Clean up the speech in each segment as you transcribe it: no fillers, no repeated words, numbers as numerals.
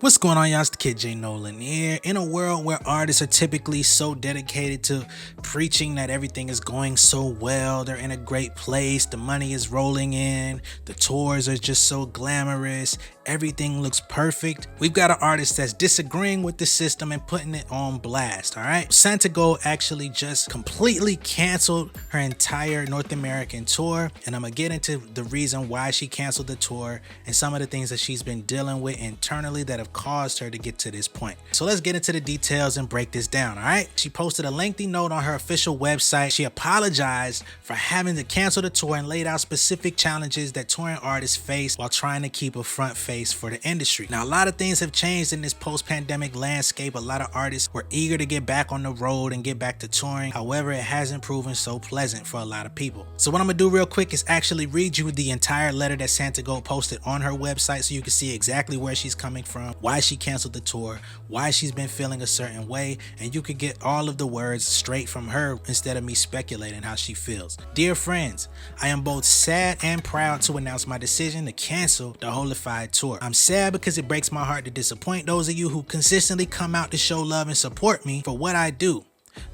What's going on, y'all? It's the kid J Nolan here. In a world where artists are typically so dedicated to preaching that everything is going so well, they're in a great place, the money is rolling in, the tours are just so glamorous, everything looks perfect, we've got an artist that's disagreeing with the system and putting it on blast, alright? Santigold actually just completely canceled her entire North American tour, and I'm gonna get into the reason why she canceled the tour and some of the things that she's been dealing with internally that have caused her to get to this point. So let's get into the details and break this down, all right? She posted a lengthy note on her official website. She apologized for having to cancel the tour and laid out specific challenges that touring artists face while trying to keep a front face for the industry. Now, a lot of things have changed in this post-pandemic landscape. A lot of artists were eager to get back on the road and get back to touring. However, it hasn't proven so pleasant for a lot of people. So what I'm gonna do real quick is actually read you the entire letter that Santigold posted on her website so you can see exactly where she's coming from, why she canceled the tour, why she's been feeling a certain way, and you could get all of the words straight from her instead of me speculating how she feels. Dear friends, I am both sad and proud to announce my decision to cancel the Holified tour. I'm sad because it breaks my heart to disappoint those of you who consistently come out to show love and support me for what I do.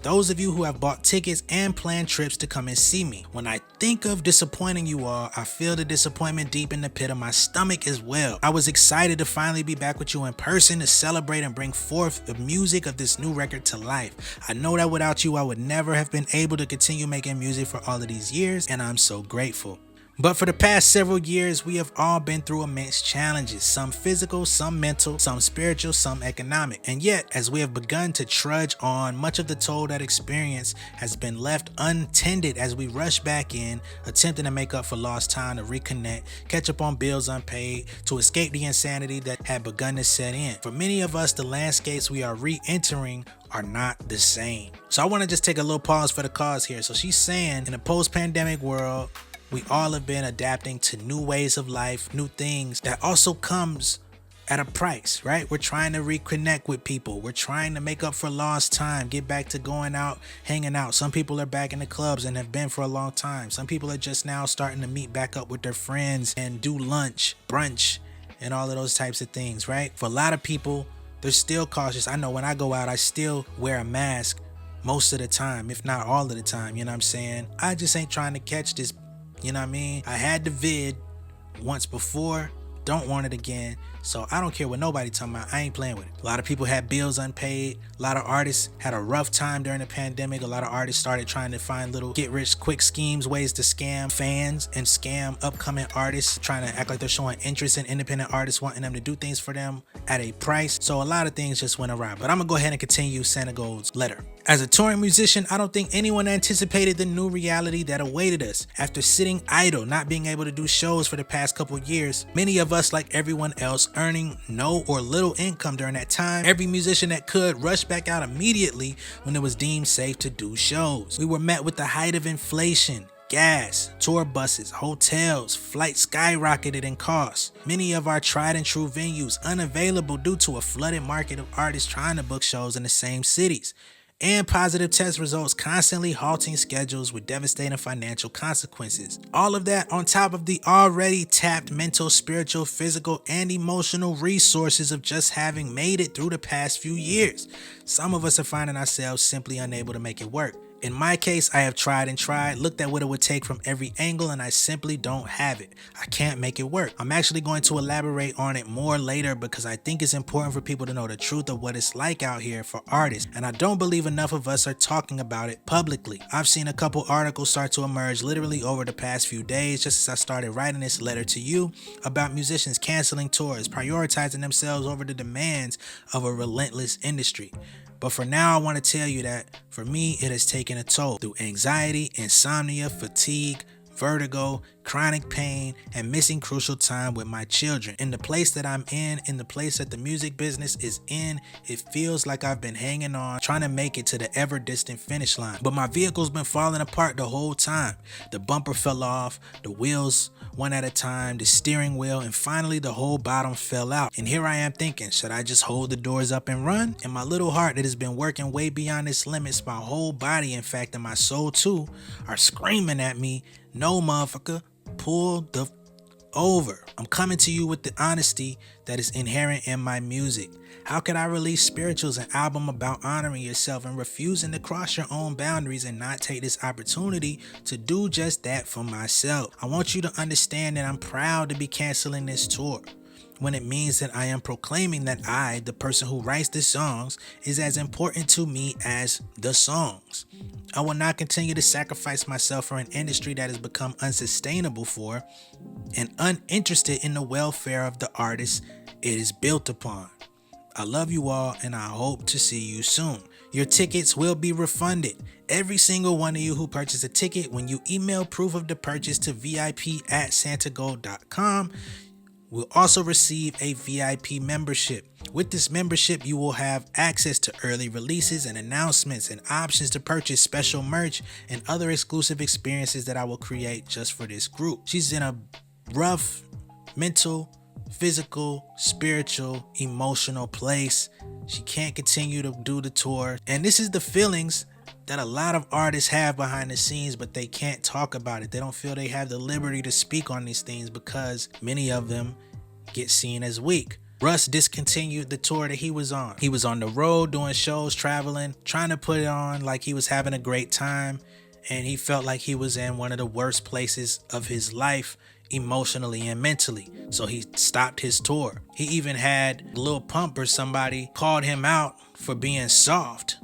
Those of you who have bought tickets and planned trips to come and see me. When I think of disappointing you all, I feel the disappointment deep in the pit of my stomach as well. I was excited to finally be back with you in person to celebrate and bring forth the music of this new record to life. I know that without you, I would never have been able to continue making music for all of these years, and I'm so grateful. But for the past several years, we have all been through immense challenges, some physical, some mental, some spiritual, some economic. And yet, as we have begun to trudge on, much of the toll that experience has been left untended as we rush back in, attempting to make up for lost time, to reconnect, catch up on bills unpaid, to escape the insanity that had begun to set in. For many of us, the landscapes we are re-entering are not the same. So I want to just take a little pause for the cause here. So she's saying, in a post-pandemic world, we all have been adapting to new ways of life, new things that also comes at a price, right? We're trying to reconnect with people. We're trying to make up for lost time, get back to going out, hanging out. Some people are back in the clubs and have been for a long time. Some people are just now starting to meet back up with their friends and do lunch, brunch, and all of those types of things, right? For a lot of people, they're still cautious. I know when I go out, I still wear a mask most of the time, if not all of the time, you know what I'm saying? I just ain't trying to catch this. You know what I mean? I had the vid once before, don't want it again. So I don't care what nobody talking about, I ain't playing with it. A lot of people had bills unpaid. A lot of artists had a rough time during the pandemic. A lot of artists started trying to find little get rich quick schemes, ways to scam fans and scam upcoming artists, trying to act like they're showing interest in independent artists, wanting them to do things for them at a price. So a lot of things just went awry. But I'm gonna go ahead and continue Santigolds Letter. As a touring musician, I don't think anyone anticipated the new reality that awaited us. After sitting idle, not being able to do shows for the past couple years, many of us, like everyone else, earning no or little income during that time, every musician that could rushed back out immediately when it was deemed safe to do shows. We were met with the height of inflation. Gas, tour buses, hotels, flights skyrocketed in cost. Many of our tried and true venues unavailable due to a flooded market of artists trying to book shows in the same cities. And positive test results constantly halting schedules with devastating financial consequences. All of that on top of the already tapped mental, spiritual, physical, and emotional resources of just having made it through the past few years. Some of us are finding ourselves simply unable to make it work. In my case, I have tried and tried, looked at what it would take from every angle, and I simply don't have it. I can't make it work. I'm actually going to elaborate on it more later because I think it's important for people to know the truth of what it's like out here for artists, and I don't believe enough of us are talking about it publicly. I've seen a couple articles start to emerge literally over the past few days, just as I started writing this letter to you, about musicians canceling tours, prioritizing themselves over the demands of a relentless industry. But for now, I want to tell you that for me, it has taken a toll through anxiety, insomnia, fatigue, vertigo, chronic pain, and missing crucial time with my children. In the place that I'm in the place that the music business is in, it feels like I've been hanging on, trying to make it to the ever distant finish line. But my vehicle's been falling apart the whole time. The bumper fell off, the wheels one at a time, the steering wheel, and finally the whole bottom fell out. And here I am thinking, should I just hold the doors up and run? And my little heart that has been working way beyond its limits, my whole body, in fact, and my soul too, are screaming at me, no motherfucker, pull the over. I'm coming to you with the honesty that is inherent in my music. How could I release Spirituals, an album about honoring yourself and refusing to cross your own boundaries, and not take this opportunity to do just that for myself? I want you to understand that I'm proud to be canceling this tour, when it means that I am proclaiming that I, the person who writes the songs, is as important to me as the songs. I will not continue to sacrifice myself for an industry that has become unsustainable for and uninterested in the welfare of the artists it is built upon. I love you all, and I hope to see you soon. Your tickets will be refunded. Every single one of you who purchased a ticket, when you email proof of the purchase to vip@santigold.com, will also receive a VIP membership. With this membership, you will have access to early releases and announcements and options to purchase special merch and other exclusive experiences that I will create just for this group. She's in a rough mental, physical, spiritual, emotional place. She can't continue to do the tour. And this is the feelings that a lot of artists have behind the scenes, but they can't talk about it. They don't feel they have the liberty to speak on these things because many of them get seen as weak. Russ discontinued the tour that he was on. He was on the road doing shows, traveling, trying to put it on like he was having a great time, and he felt like he was in one of the worst places of his life emotionally and mentally. So he stopped his tour. He even had Lil Pump or somebody called him out for being soft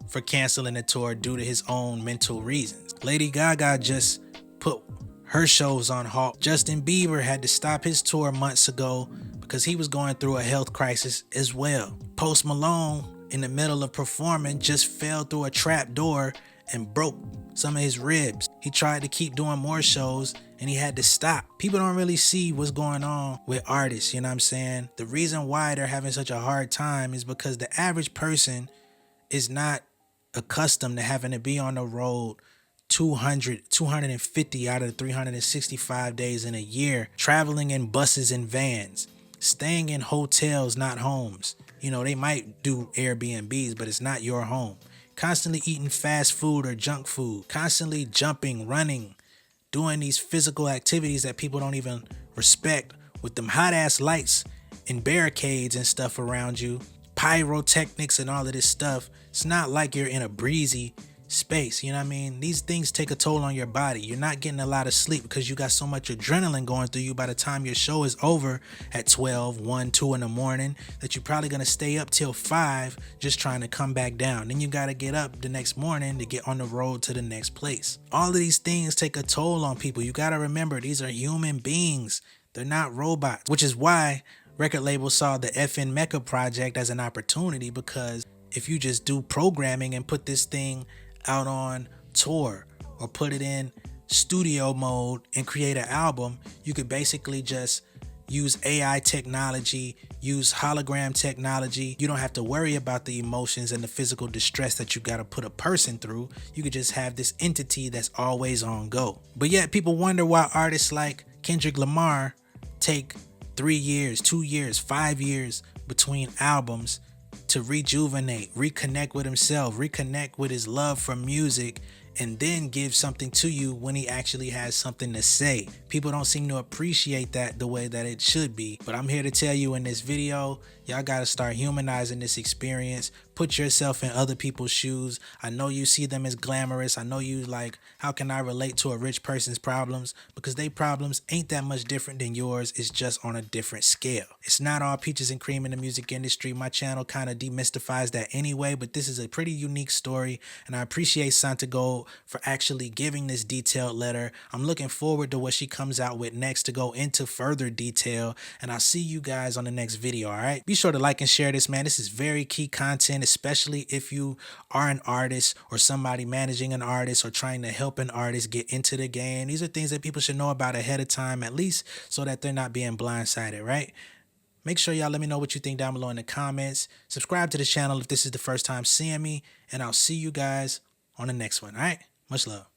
for canceling the tour due to his own mental reasons. Lady Gaga just put her shows on halt. Justin Bieber had to stop his tour months ago because he was going through a health crisis as well. Post Malone, in the middle of performing, just fell through a trap door and broke some of his ribs. He tried to keep doing more shows and he had to stop. People don't really see what's going on with artists, you know what I'm saying? The reason why they're having such a hard time is because the average person is not accustomed to having to be on the road 250 out of 365 days in a year, traveling in buses and vans, staying in hotels, not homes. You know, they might do Airbnbs, but it's not your home. Constantly eating fast food or junk food, constantly jumping, running, doing these physical activities that people don't even respect, with them hot ass lights and barricades and stuff around you, pyrotechnics and all of this stuff. It's not like you're in a breezy space, you know what I mean? These things take a toll on your body. You're not getting a lot of sleep because you got so much adrenaline going through you by the time your show is over at 12, 1, 2 in the morning that you're probably going to stay up till 5 just trying to come back down. Then you got to get up the next morning to get on the road to the next place. All of these things take a toll on people. You got to remember, these are human beings. They're not robots, which is why record labels saw the FN Mecca project as an opportunity, because if you just do programming and put this thing out on tour or put it in studio mode and create an album, you could basically just use AI technology, use hologram technology. You don't have to worry about the emotions and the physical distress that you got to put a person through. You could just have this entity that's always on go. But yet people wonder why artists like Kendrick Lamar take 3 years, 2 years, 5 years between albums to rejuvenate, reconnect with himself, reconnect with his love for music, and then give something to you when he actually has something to say. People don't seem to appreciate that the way that it should be. But I'm here to tell you in this video, y'all got to start humanizing this experience. Put yourself in other people's shoes. I know you see them as glamorous. I know you like, how can I relate to a rich person's problems? Because their problems ain't that much different than yours. It's just on a different scale. It's not all peaches and cream in the music industry. My channel kind of demystifies that anyway, but this is a pretty unique story, and I appreciate Santigold for actually giving this detailed letter. I'm looking forward to what she comes out with next to go into further detail, and I'll see you guys on the next video, all right? Be sure to like and share this, man. This is very key content, especially if you are an artist or somebody managing an artist or trying to help an artist get into the game. These are things that people should know about ahead of time, at least so that they're not being blindsided, right? Make sure y'all let me know what you think down below in the comments. Subscribe to the channel if this is the first time seeing me, and I'll see you guys on the next one, all right? Much love.